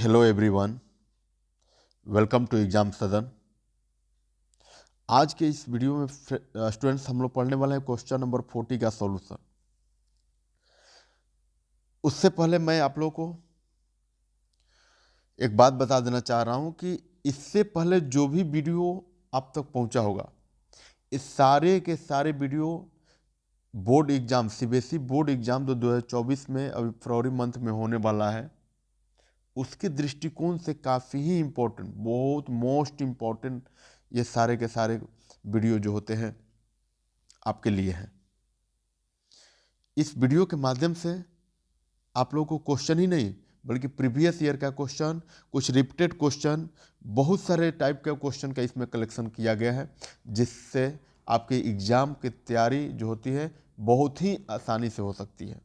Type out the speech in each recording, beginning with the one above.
Hello everyone, welcome to exam Sadan. आज के इस वीडियो में स्टूडेंट्स हम लोग पढ़ने वाले हैं क्वेश्चन नंबर 40 का सॉल्यूशन। उससे पहले मैं आप लोगों को एक बात बता देना चाह रहा हूं कि इससे पहले जो भी वीडियो आप तक पहुंचा होगा, इस सारे के सारे video board exam CBSE board exam जो 2024 में अभी फरवरी मंथ में होने वाला है, उसके दृष्टिकोण से काफ़ी ही इम्पोर्टेंट, बहुत मोस्ट इम्पोर्टेंट ये सारे के सारे वीडियो जो होते हैं आपके लिए हैं। इस वीडियो के माध्यम से आप लोगों को क्वेश्चन ही नहीं बल्कि प्रीवियस ईयर का क्वेश्चन, कुछ रिपीटेड क्वेश्चन, बहुत सारे टाइप के क्वेश्चन का इसमें कलेक्शन किया गया है, जिससे आपके एग्जाम की तैयारी जो होती है बहुत ही आसानी से हो सकती है।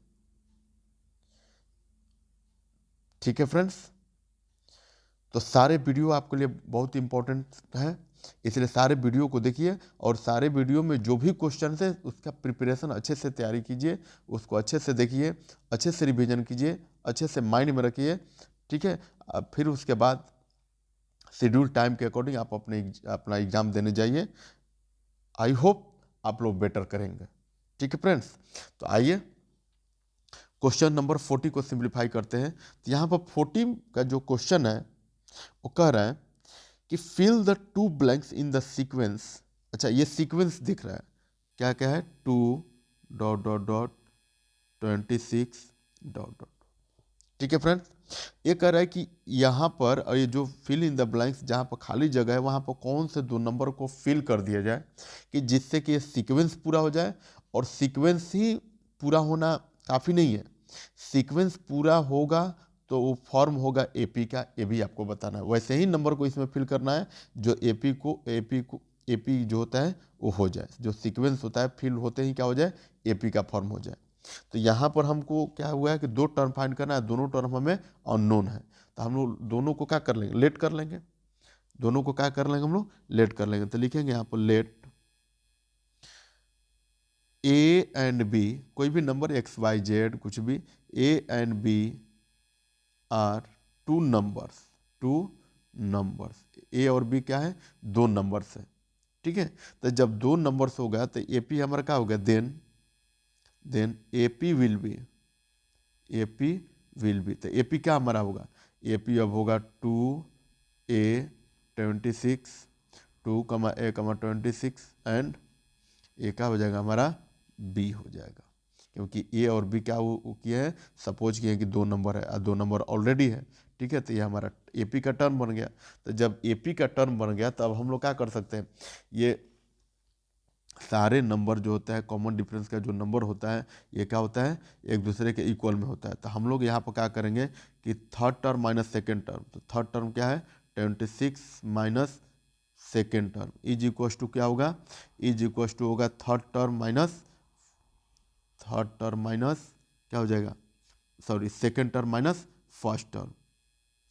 ठीक है फ्रेंड्स, तो सारे वीडियो आपके लिए बहुत इंपॉर्टेंट है, इसलिए सारे वीडियो को देखिए और सारे वीडियो में जो भी क्वेश्चन है उसका प्रिपरेशन अच्छे से तैयारी कीजिए, उसको अच्छे से देखिए, अच्छे से रिवीजन कीजिए, अच्छे से माइंड में रखिए। ठीक है, अब फिर उसके बाद शेड्यूल टाइम के अकॉर्डिंग आप अपना एग्ज़ाम देने जाइए। आई होप आप लोग बेटर करेंगे। ठीक है फ्रेंड्स, तो आइए क्वेश्चन नंबर 40 को सिंप्लीफाई करते हैं। तो यहाँ पर 40 का जो क्वेश्चन है वो कह रहा है कि fill the two blanks in the sequence. अच्छा, ये सीक्वेंस दिख रहा है, क्या क्या है, 2 dot dot dot 26 dot dot. ठीक है फ्रेंड्स, ये कह रहा है कि यहाँ पर ये जो फिल इन द ब्लैंक्स, जहाँ पर खाली जगह है वहाँ पर कौन से दो नंबर को फिल कर दिया जाए कि जिससे कि ये सीक्वेंस पूरा हो जाए। और सीक्वेंस ही पूरा होना काफ़ी नहीं है, सीक्वेंस पूरा होगा तो वो फॉर्म होगा एपी का, ये भी आपको बताना है। वैसे ही नंबर को इसमें फिल करना है जो एपी जो होता है वो हो जाए, जो सीक्वेंस होता है फिल होते ही क्या हो जाए, एपी का फॉर्म हो जाए। तो यहाँ पर हमको क्या हुआ है कि दो टर्म फाइंड करना है, दोनों टर्म हमें अननोन है, तो हम लोग दोनों को क्या कर लेंगे, लेट कर लेंगे। दोनों को क्या कर लेंगे, हम लोग लेट कर लेंगे। तो लिखेंगे यहाँ पर लेट ए एंड बी, कोई भी नंबर एक्स वाई जेड कुछ भी, a and b are two numbers, two numbers. A और बी क्या है, दो नंबर्स है। ठीक है, तो जब दो नंबर्स हो गया तो ए पी हमारा क्या हो गया, then A P will be, AP will be, तो एपी क्या हमारा होगा, एपी अब होगा 2a26, 2 a 26 एंड ए का हो जाएगा हमारा बी हो जाएगा, क्योंकि ए और बी क्या वो किए हैं, सपोज किए हैं कि दो नंबर है और दो नंबर ऑलरेडी है। ठीक है, तो ये हमारा एपी का टर्म बन गया। तो जब एपी का टर्म बन गया तो अब हम लोग क्या कर सकते हैं, ये सारे नंबर जो होता है कॉमन डिफरेंस का जो नंबर होता है ये क्या होता है, एक दूसरे के इक्वल में होता है। तो हम लोग यहाँ पर क्या करेंगे कि third term minus second term, तो थर्ड टर्म क्या है, 26 minus second term is equal to क्या होगा, इज इक्वल टू होगा थर्ड टर्म माइनस क्या हो जाएगा, sorry second term minus first term,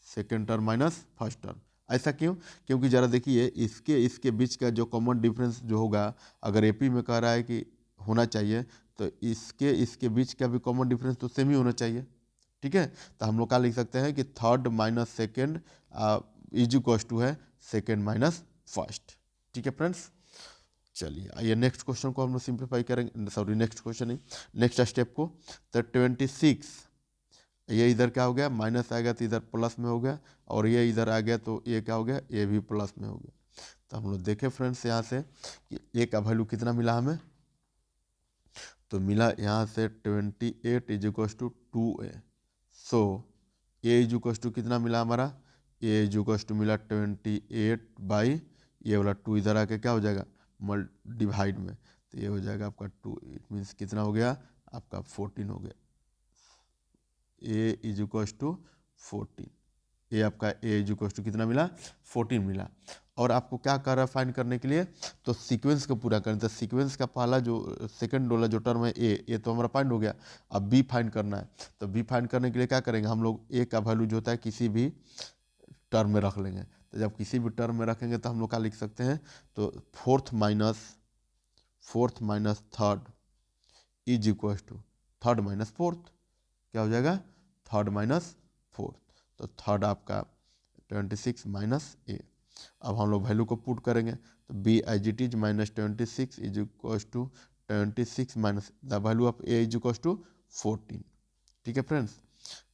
second term minus first term. ऐसा क्यों, क्योंकि ज़रा देखिए इसके इसके बीच का जो कॉमन डिफरेंस जो होगा, अगर एपी में कह रहा है कि होना चाहिए तो इसके इसके बीच का भी कॉमन डिफरेंस तो सेम ही होना चाहिए। ठीक है, तो हम लोग क्या लिख सकते हैं कि third minus second is equal to है सेकेंड माइनस फर्स्ट। ठीक है फ्रेंड्स, चलिए आइए नेक्स्ट क्वेश्चन को हम लोग सिंप्लीफाई करेंगे, सॉरी नेक्स्ट क्वेश्चन नहीं, नेक्स्ट स्टेप को। तो 26, ये इधर क्या हो गया, माइनस आ गया तो इधर प्लस में हो गया, और ये इधर आ गया तो ये क्या हो गया, ये भी प्लस में हो गया। तो हम लोग देखें फ्रेंड्स यहाँ से कि ए का वैल्यू कितना मिला हमें, तो मिला यहाँ से 28 is equal to 2a। So A is equal to कितना मिला हमारा, ए इज इक्वल टू मिला 28 बाई ये वाला 2 इधर आके क्या हो जाएगा, डिवाइड में, तो ये हो जाएगा आपका 2, इट मीन्स कितना हो गया आपका 14 हो गया। ए इज इक्वल टू 14, ये आपका ए इज इक्वल टू कितना मिला, 14 मिला। और आपको क्या कर रहा है फाइंड करने के लिए, तो सीक्वेंस को पूरा करें। तो सीक्वेंस का पहला जो सेकंड वाला जो टर्म है ए, ये तो हमारा फाइंड हो गया। अब बी फाइंड करना है, तो बी फाइंड करने के लिए क्या करेंगे हम लोग, ए का वैल्यू जो होता है किसी भी टर्म में रख लेंगे। तो जब किसी भी टर्म में रखेंगे तो हम लोग क्या लिख सकते हैं, तो fourth minus third is equal to third minus fourth, क्या हो जाएगा, थर्ड माइनस फोर्थ। तो थर्ड आपका 26 माइनस ए। अब हम लोग वैल्यू को पुट करेंगे तो B I G T is minus 26 is equals to 26 minus the value of A is equals to 14। ठीक है फ्रेंड्स,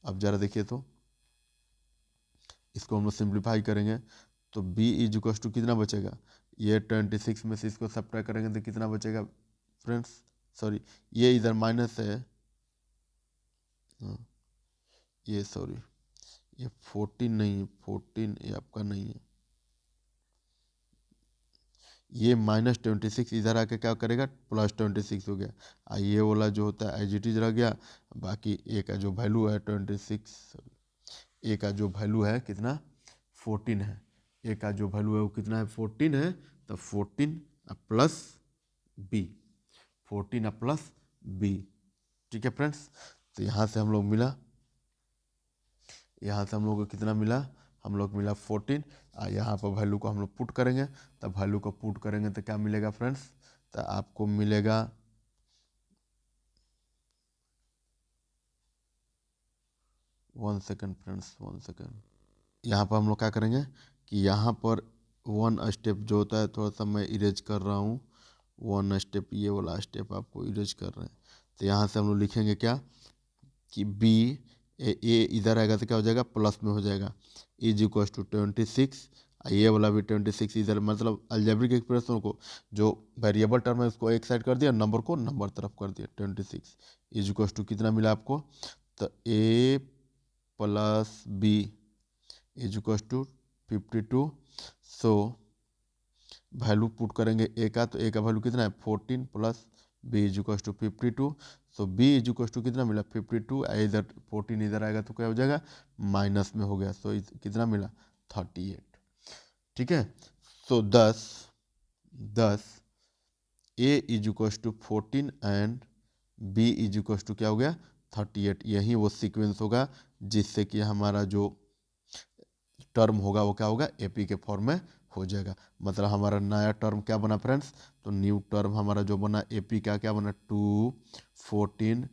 अब जरा देखिए तो इसको हम लोग सिंप्लीफाई करेंगे तो b इज इक्वल्स टू कितना बचेगा, ये 26 में से इसको सब्ट्रैक्ट करेंगे तो कितना बचेगा फ्रेंड्स, सॉरी ये इधर माइनस है, हाँ, ये सॉरी ये 14 नहीं है, 14 ये आपका नहीं है, ये माइनस 26 इधर आके क्या करेगा प्लस 26 हो गया। ये वाला जो होता है एज इट इज रह गया, बाकी ए का जो वैल्यू है 26, ए का जो वैल्यू है कितना 14 है, ए का जो वैल्यू है वो कितना है 14 है, तो 14 प्लस बी, 14 प्लस बी। ठीक है फ्रेंड्स, तो यहाँ से हम लोग मिला, यहाँ से हम लोग को कितना मिला, हम लोग मिला 14। यहाँ पर वैल्यू को हम लोग पुट करेंगे, तब वैल्यू को पुट करेंगे तो क्या मिलेगा फ्रेंड्स, तो आपको मिलेगा 1 सेकेंड फ्रेंड्स 1 सेकेंड, यहाँ पर हम लोग क्या करेंगे कि यहाँ पर 1 स्टेप जो होता है थोड़ा सा मैं इरेज कर रहा हूँ, 1 स्टेप ये वाला स्टेप आपको इरेज कर रहे हैं। तो यहाँ से हम लोग लिखेंगे क्या कि बी ए इधर आएगा तो क्या हो जाएगा प्लस में हो जाएगा, इज इक्वल टू 26, ये वाला भी 26 इधर, मतलब अलजेब्रिक एक्सप्रेशन को जो वेरिएबल टर्म है उसको एक साइड कर दिया, नंबर को नंबर तरफ कर दिया, 26 इज इक्वल टू कितना मिला आपको, तो a plus B is equal to 52। So value put करेंगे ए का, तो ए का वैल्यू कितना है 14 plus B is equal to 52। So B is equal to कितना मिला 52, इधर 14 इधर आएगा तो क्या हो जाएगा माइनस में हो गया, सो कितना मिला 38। ठीक है, so 10 a is equal to 14 and b is equal to क्या हो गया 38। यही वो सीक्वेंस होगा जिससे कि हमारा जो टर्म होगा वो क्या होगा एपी के फॉर्म में हो जाएगा। मतलब हमारा नया टर्म क्या बना फ्रेंड्स, तो न्यू टर्म हमारा जो बना एपी का क्या बना 2 14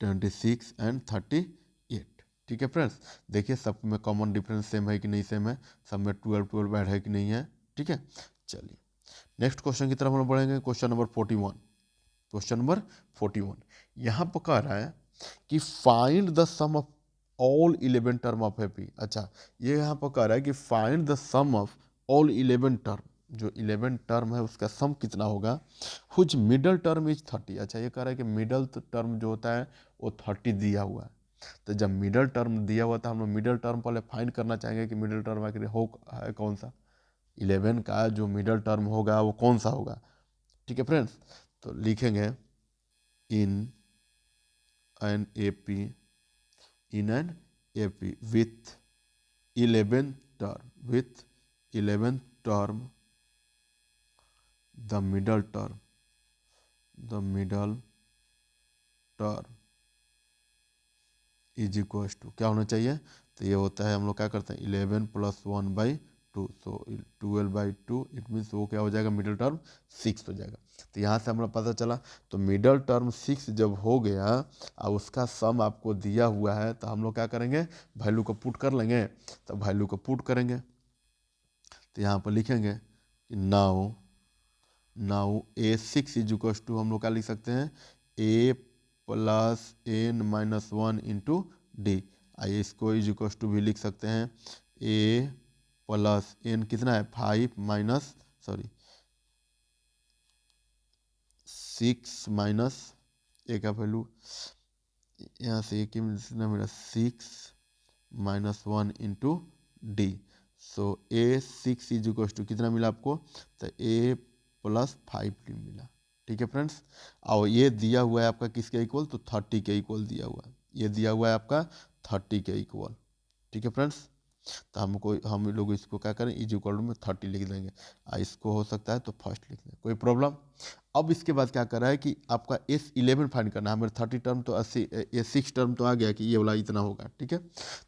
26 एंड 38। ठीक है फ्रेंड्स, देखिए सब में कॉमन डिफरेंस सेम है कि नहीं सेम है, सब में 12 ऐड है कि नहीं है। ठीक है, चलिए नेक्स्ट क्वेश्चन की तरफ हम लोग बढ़ेंगे, क्वेश्चन नंबर 41। क्वेश्चन नंबर 41 यहाँ पर कह रहा है कि find the sum of all 11 term of AP. अच्छा, ये यहाँ पर कह रहा है कि find the sum of all 11 term, जो 11 टर्म है उसका सम कितना होगा, हुज मिडल टर्म इज 30। अच्छा, ये कह रहा है कि मिडल टर्म जो होता है वो 30 दिया हुआ है, तो जब मिडल टर्म दिया हुआ था हम लोग मिडल टर्म पहले फाइंड करना चाहेंगे कि मिडल टर्म आखिर हो है कौन सा, 11 का जो मिडल टर्म होगा वो कौन सा होगा। ठीक है फ्रेंड्स, तो लिखेंगे in an AP, in an AP with 11th term, with 11th term, the middle term is equal to क्या होना चाहिए, तो ये होता है हम लोग क्या करते हैं 11 प्लस 1/2, सो 12/2, इट मीन्स वो क्या हो जाएगा मिडल टर्म 6 हो जाएगा। तो यहाँ से हमें पता चला, तो मिडल टर्म 6 जब हो गया और उसका सम आपको दिया हुआ है, तो हम लोग क्या करेंगे वैल्यू को पुट कर लेंगे, तो वैल्यू को पुट करेंगे तो यहाँ पर लिखेंगे now A6 is equal to हम लोग क्या लिख सकते हैं A plus n-1 into D, आइए इसको इज इक्वल टू भी लिख सकते हैं A प्लस n कितना है 5 माइनस सॉरी 6 माइनस ए का वैल्यू यहाँ से एक कितना मिला 6 minus 1 into D. So A6 is equal to कितना मिला आपको, तो A प्लस 5 मिला। ठीक है फ्रेंड्स, और ये दिया हुआ है आपका किसके इक्वल, तो 30 के इक्वल दिया हुआ है, ये दिया हुआ है आपका 30 के इक्वल। ठीक है फ्रेंड्स, तो हम लोग इसको क्या करें इज इक्वल में 30 लिख देंगे, इसको हो सकता है तो फर्स्ट लिख दें, कोई प्रॉब्लम। अब इसके बाद क्या कर रहा है कि आपका S11 फाइंड करना है, हमारे 30 टर्म तो 80, A6 टर्म तो आ गया कि ये वाला इतना होगा। ठीक है,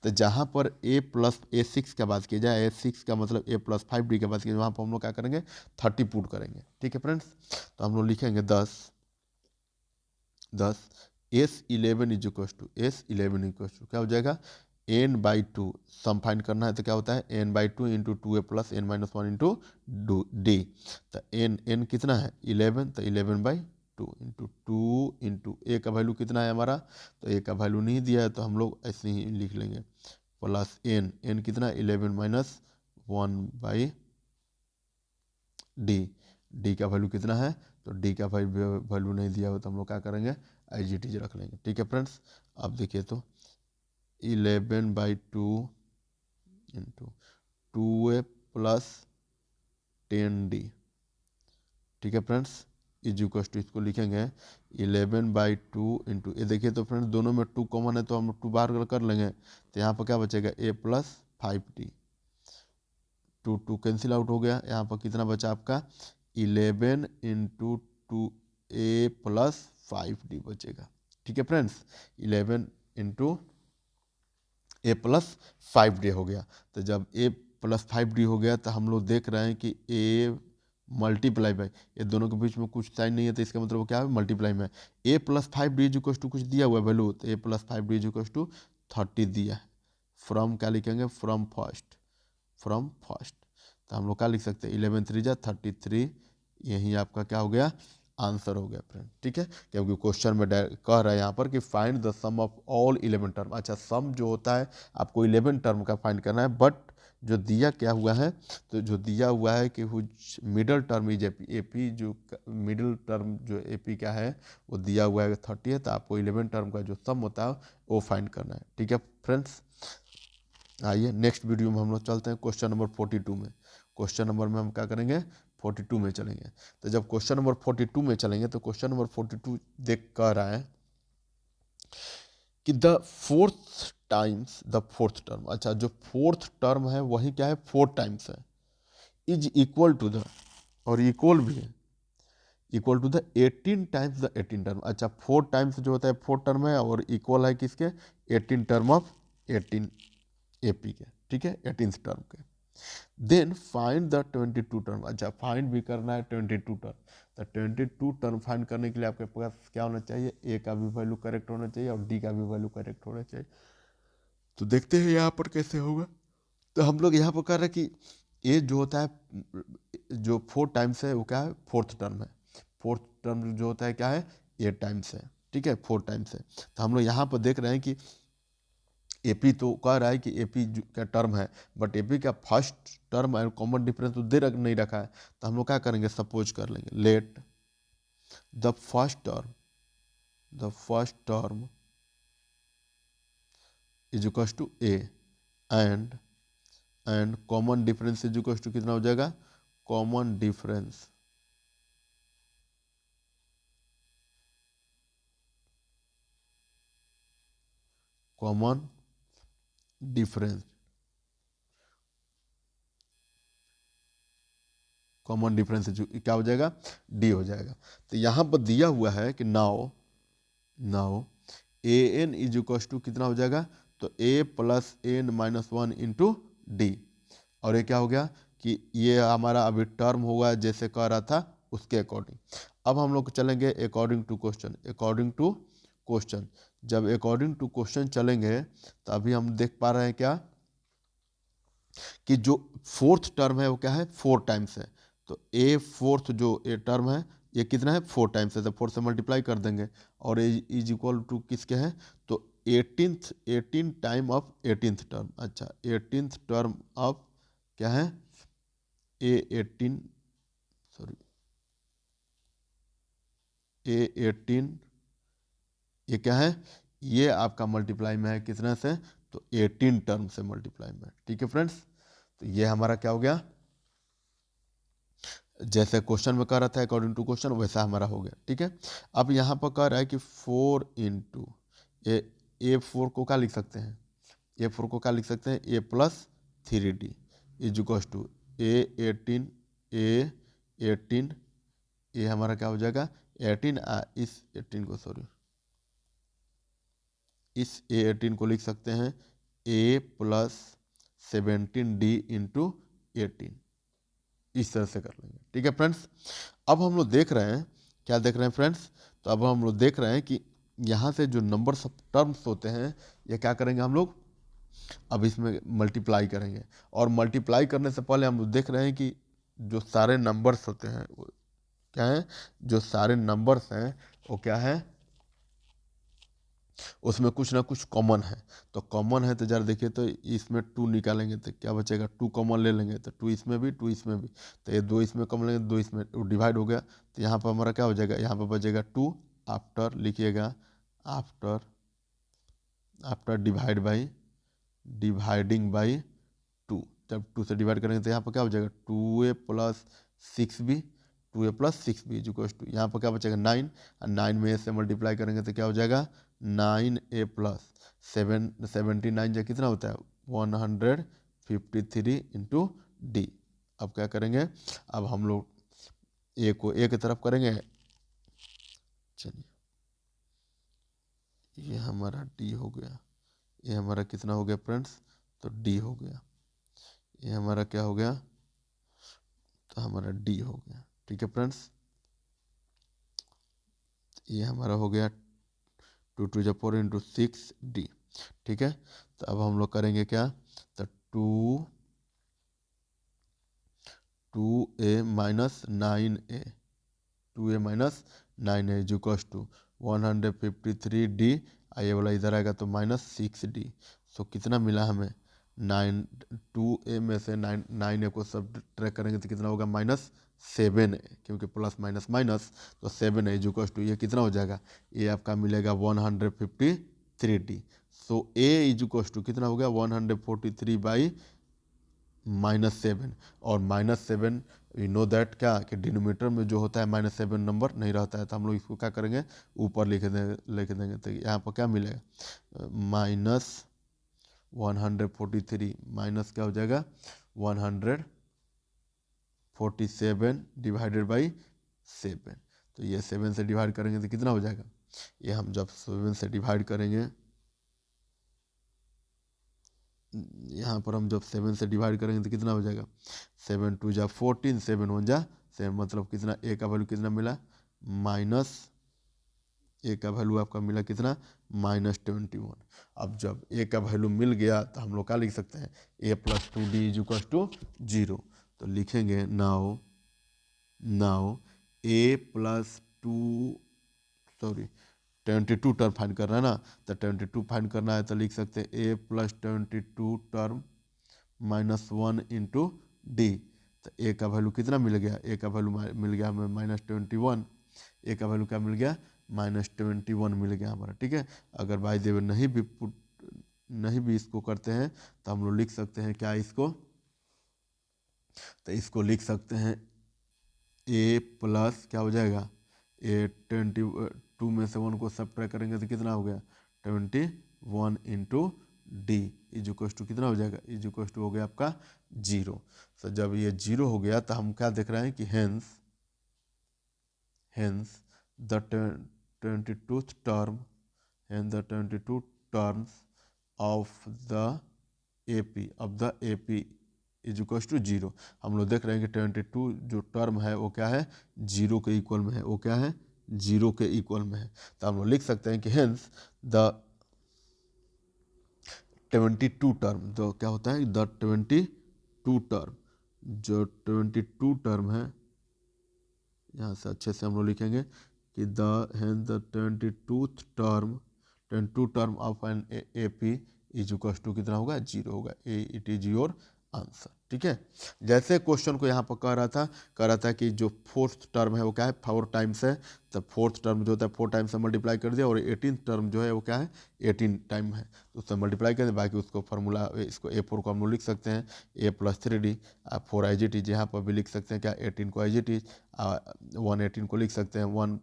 तो जहाँ पर A प्लस A6 का बात किया जाए, A6 का मतलब A प्लस 5D का बात किया जाए, वहाँ पर हम लोग क्या करेंगे 30 पुट करेंगे। ठीक है फ्रेंड्स, तो हम लोग लिखेंगे 10 S11 इज इक्वल टू क्या हो जाएगा n/2 सम फाइंड करना है तो क्या होता है n/2 into 2a plus n-1 into D. तो n कितना है 11, तो 11/2 इंटू 2 इंटू ए का वैल्यू कितना है हमारा, तो ए का वैल्यू नहीं दिया है तो हम लोग ऐसे ही लिख लेंगे प्लस n कितना 11 माइनस 1/d। डी का वैल्यू कितना है, तो डी का वैल्यू नहीं दिया हो तो हम लोग क्या करेंगे IGT रख लेंगे। ठीक है फ्रेंड्स, अब देखिए तो 11/2 इंटू 2a प्लस 10d। ठीक है फ्रेंड्स, इज इक्वल्स टू इसको लिखेंगे 11/2 इंटू ये देखिए तो फ्रेंड्स दोनों में 2 कॉमन है तो हम 2 बाहर कर लेंगे तो यहाँ पर क्या बचेगा a plus 5d। 2 cancel out हो गया, यहाँ पर कितना बचा आपका 11 इंटू 2a प्लस 5d बचेगा। ठीक है friends, 11 into a plus 5d हो गया। तो जब a प्लस 5d हो गया तो हम लोग देख रहे हैं कि a मल्टीप्लाई बाई, ये दोनों के बीच में कुछ साइन नहीं है तो इसका मतलब क्या है मल्टीप्लाई में a plus 5d equals to कुछ दिया हुआ है वैल्यू, तो a plus 5d equals to 30 दिया है। फ्रॉम क्या लिखेंगे फ्रॉम फर्स्ट, तो हम लोग क्या लिख सकते हैं 11 3 जा 33, यही आपका क्या हो गया आंसर हो गया फ्रेंड। ठीक है, क्योंकि क्वेश्चन में कह रहा है यहाँ पर कि find the sum of all 11 term. अच्छा, सम जो होता है आपको 11 टर्म का फाइंड करना है, बट जो दिया क्या हुआ है, तो जो दिया हुआ है कि मिडल टर्म इज एपी, जो मिडिल टर्म जो एपी का है वो दिया हुआ है 30 है, तो आपको 11 टर्म का जो सम होता है वो फाइंड करना है। ठीक है फ्रेंड्स, आइए नेक्स्ट वीडियो में हम लोग चलते हैं क्वेश्चन नंबर 42 में। क्वेश्चन नंबर में हम क्या करेंगे 42 में चलेंगे। तो जब क्वेश्चन नंबर 42 में चलेंगे तो क्वेश्चन नंबर 42 देख कह रहा है कि द फोर्थ टर्म, अच्छा जो फोर्थ टर्म है वही क्या है 4 टाइम्स है, इज इक्वल टू द, और इक्वल भी है, equal to the 18 times the 18 term. अच्छा 4 टाइम्स जो होता है 4 टर्म है और इक्वल है किसके 18 टर्म ऑफ 18 एपी के। ठीक है 18th टर्म के। देन फाइंड द 22 टर्म, अच्छा फाइंड भी करना है 22 टर्म। तो 22 टर्म फाइंड करने के लिए आपके पास क्या होना चाहिए, ए का भी वैल्यू करेक्ट होना चाहिए और डी का भी वैल्यू करेक्ट होना चाहिए। तो देखते हैं यहाँ पर कैसे होगा। तो हम लोग यहाँ पर कर रहे हैं कि ए जो होता है जो 4 टाइम्स है वो क्या है फोर्थ टर्म है, फोर्थ टर्म जो होता है क्या है 8 टाइम्स है। ठीक है 4 टाइम्स है। तो हम लोग यहाँ पर देख रहे हैं कि एपी तो कह रहा है कि एपी का टर्म है, बट एपी का फर्स्ट टर्म और कॉमन डिफरेंस तो नहीं रखा है, तो हम लोग क्या करेंगे सपोज कर लेंगे let the first term is equals to A and common difference is equals to कितना हो जाएगा कॉमन डिफरेंस क्या हो जाएगा डी हो जाएगा। तो यहाँ पर दिया हुआ है कि now A N is equal to कितना हो जाएगा, तो a plus n-1 into D, और ये क्या हो गया कि ये हमारा अभी टर्म होगा जैसे कह रहा था उसके अकॉर्डिंग। अब हम लोग चलेंगे अकॉर्डिंग टू क्वेश्चन। जब अकॉर्डिंग टू क्वेश्चन चलेंगे तो अभी हम देख पा रहे हैं क्या कि जो फोर्थ टर्म है वो क्या है 4 टाइम्स है। तो ए फोर्थ जो ए टर्म है ये कितना है 4 टाइम्स है, तो 4 से मल्टीप्लाई कर देंगे और इज इक्वल टू किसके हैं, तो 18 टाइम ऑफ 18th टर्म। अच्छा 18th टर्म ऑफ क्या है ए18 ये क्या है ये आपका मल्टीप्लाई में है कितना से, तो 18 टर्म से मल्टीप्लाई में। ठीक है फ्रेंड्स, तो ये हमारा क्या हो गया जैसे क्वेश्चन में कह रहा था अकॉर्डिंग टू क्वेश्चन वैसा हमारा हो गया। ठीक है, अब यहाँ पर कह रहा है कि 4 इंटू ए4 को क्या लिख सकते हैं, ए4 को क्या लिख सकते हैं a plus 3d is equal to ए18 ये हमारा क्या हो जाएगा 18 इस 18 को इस ए18 को लिख सकते हैं ए प्लस 17d इंटू 18, इस तरह से कर लेंगे। ठीक है फ्रेंड्स, अब हम लोग देख रहे हैं क्या देख रहे हैं फ्रेंड्स, तो अब हम लोग देख रहे हैं कि यहाँ से जो नंबर ऑफ टर्म्स होते हैं ये क्या करेंगे हम लोग अब इसमें मल्टीप्लाई करेंगे, और मल्टीप्लाई करने से पहले हम देख रहे हैं कि जो सारे नंबर्स होते हैं वो क्या है, जो सारे नंबर्स हैं वो क्या है, उसमें कुछ ना कुछ कॉमन है। तो कॉमन है तो जरा देखिए, तो इसमें 2 निकालेंगे तो क्या बचेगा, 2 कॉमन ले लेंगे तो 2 इसमें भी 2 इसमें भी, तो ये 2 इसमें कॉमन लेंगे, 2 इसमें, डिवाइड हो गया। तो यहाँ पर हमारा क्या हो जाएगा, यहाँ पर बचेगा 2 आफ्टर, लिखिएगा after, after divide by, dividing by 2। जब 2 से डिवाइड करेंगे तो यहाँ पर क्या हो जाएगा, 2a plus 6b, 2a plus 6b equals to, यहाँ पर क्या बचेगा 9, और 9 में से मल्टीप्लाई करेंगे तो क्या हो जाएगा 9a प्लस 79 जो कितना होता है 153 इंटू डी। अब क्या करेंगे, अब हम लोग ए को ए की तरफ करेंगे, चलिए ये हमारा डी हो गया, ये हमारा कितना हो गया फ्रेंड्स, तो डी हो गया, ये हमारा क्या हो गया, तो हमारा डी हो गया। ठीक है फ्रेंड्स, ये हमारा हो गया 2 टू ज 4 इंटू 6d। ठीक है, तो अब हम लोग करेंगे क्या, तो 2a minus 9a, 2a minus 9a equals to 153d, ये वाला इधर आएगा तो माइनस 6d। सो कितना मिला हमें 9, 2a में से 9a को सब ट्रैक करेंगे तो कितना होगा माइनस 7a, क्योंकि प्लस माइनस माइनस, तो 7a इक्वल्स टू ये कितना हो जाएगा, ये आपका मिलेगा 153d। So a equals to कितना हो गया 143 बाई -7, और -7 वी नो दैट क्या कि डिनोमीटर में जो होता है -7 नंबर नहीं रहता है, तो हम लोग इसको क्या करेंगे ऊपर लिख देंगे तो यहाँ पर क्या मिलेगा -143 माइनस क्या हो जाएगा 147 डिवाइडेड बाई 7। तो ये 7 से डिवाइड करेंगे तो कितना हो जाएगा, ये हम जब 7 से डिवाइड करेंगे, यहाँ पर हम जब 7 से डिवाइड करेंगे तो कितना हो जाएगा 7 टू जा 14, 7 1 जा 7, मतलब कितना ए का वैल्यू कितना मिला माइनस, ए का वैल्यू आपका मिला कितना -21। अब जब ए का वैल्यू मिल गया तो हम लोग क्या लिख सकते हैं, a plus 2d is equal to 0। तो लिखेंगे now, now a plus 2, sorry 22 term find करना है ना, तो 22 फाइंड करना है तो लिख सकते हैं a plus 22 term -1 into D. तो ए का वैल्यू कितना मिल गया, ए का वैल्यू मिल गया हमें -21, ए का वैल्यू क्या मिल गया -21 मिल गया हमारा। ठीक है, अगर बाई द वे नहीं भी इसको करते हैं तो हम लोग लिख सकते हैं क्या इसको, तो इसको लिख सकते हैं ए प्लस क्या हो जाएगा, ए 22 में से 1 को सब्ट्रैक्ट करेंगे तो कितना हो गया 21 into D is equal to कितना हो जाएगा, इज इक्वल टू हो गया आपका 0। तो जब ये 0 हो गया तो हम क्या देख रहे हैं कि hence the 22th term, hence the 22 terms of the AP is equal to 0। हम लोग देख रहे हैं कि 22 जो टर्म है वो क्या है 0 के इक्वल में है, वो क्या है 0 के इक्वल में है। तो हम लोग लिख सकते हैं कि हेंस द 22 टर्म, तो क्या होता है द 22 टर्म, जो 22 टर्म है, यहाँ से अच्छे से हम लोग लिखेंगे कि the hence the 22 term of an AP is equal to कितना होगा 0 होगा, इट इज योर आंसर। ठीक है, जैसे क्वेश्चन को यहाँ पर कह रहा था कि जो 4th टर्म है वो क्या है 4 टाइम्स है, तो 4th टर्म जो होता है 4 टाइम्स से मल्टीप्लाई कर दिया, और 18th टर्म जो है वो क्या है 18 टाइम है, तो उससे मल्टीप्लाई कर दिया, बाकी उसको फार्मूला इसको A4 को हम लोग लिख सकते हैं A प्लस 3D, 4 IGT, यहाँ पर भी लिख सकते हैं क्या 18 को IGT, 118 को लिख सकते हैं 1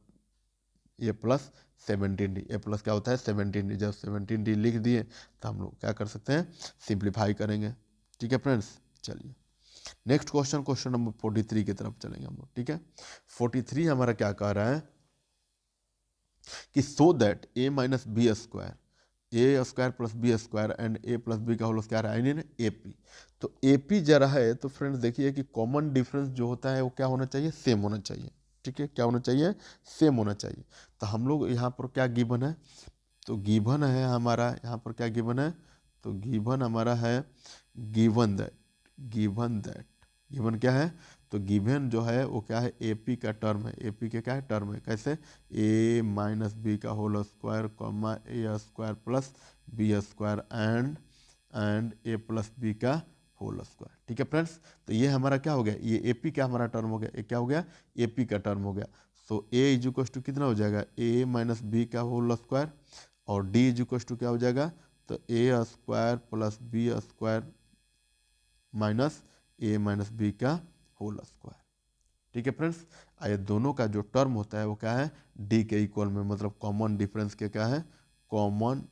ए प्लस 17d, ए प्लस क्या होता है 17d, जब 17d लिख दिए तो हम लोग क्या कर सकते हैं सिंप्लीफाई करेंगे। ठीक है फ्रेंड्स, चलिए नेक्स्ट क्वेश्चन, क्वेश्चन नंबर 43 की तरफ चलेंगे हम लोग। ठीक है, 43 हमारा क्या कह रहा है कि so that a minus b square, a square plus B square and A plus B का whole square I mean AP। तो AP जरा है तो फ्रेंड्स देखिए कि कॉमन डिफरेंस जो होता है वो क्या होना चाहिए सेम होना चाहिए। ठीक है, क्या होना चाहिए सेम होना चाहिए। तो हम लोग यहाँ पर क्या गिवन है, तो गिवन है हमारा यहाँ पर क्या गिवन है, तो गिवन हमारा है गिवन दैट गिवन क्या है, तो गिवन जो है वो क्या है, AP का टर्म है, AP के क्या है टर्म है, कैसे a माइनस बी का whole square comma A square plus B square and A plus B का होल स्क्वायर। ठीक है फ्रेंड्स, तो ये हमारा क्या हो गया, ये AP का हमारा टर्म हो गया, ये क्या हो गया AP का टर्म हो गया। So a is equal to कितना हो जाएगा, a माइनस बी का होल स्क्वायर, और d इज इक्वल टू क्या हो जाएगा, तो a square plus B square minus a minus B का होल स्क्वायर। ठीक है फ्रेंड्स, ये दोनों का जो टर्म होता है वो क्या है, डी के इक्वल में, मतलब कॉमन डिफरेंस के क्या है, कॉमन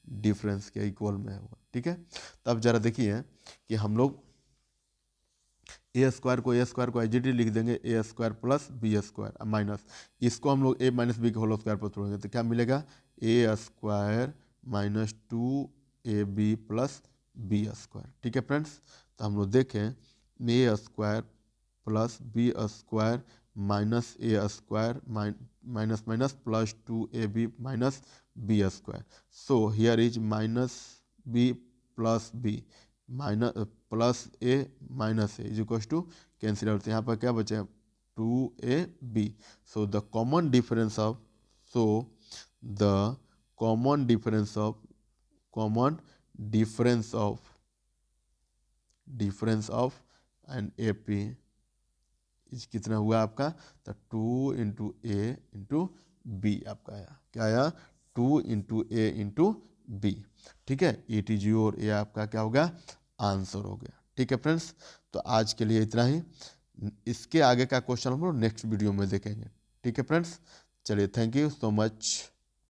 डिफरेंस के इक्वल में होगा। ठीक है, तो अब जरा देखिए कि हम लोग ए स्क्वायर को एजिटी लिख देंगे, a square plus B square minus, इसको हम लोग ए माइनस बी के होल स्क्वायर पर तोड़ेंगे तो क्या मिलेगा, a square minus 2ab plus B square. ठीक है फ्रेंड्स, तो हम लोग देखें a square plus B square minus a square minus minus plus 2ab minus b square. So here is minus b plus b minus plus a minus a is equal to cancel out, यहाँ पर क्या बचे 2ab। So the common difference of common difference of and AP इस कितना हुआ आपका, तो 2 into ए into B आपका आया, क्या आया 2 इंटू ए इंटू बी। ठीक है, ETG और ए आपका क्या होगा, आंसर हो गया। ठीक है फ्रेंड्स, तो आज के लिए इतना ही, इसके आगे का क्वेश्चन हम लोग नेक्स्ट वीडियो में देखेंगे। ठीक है फ्रेंड्स, चलिए थैंक यू सो मच।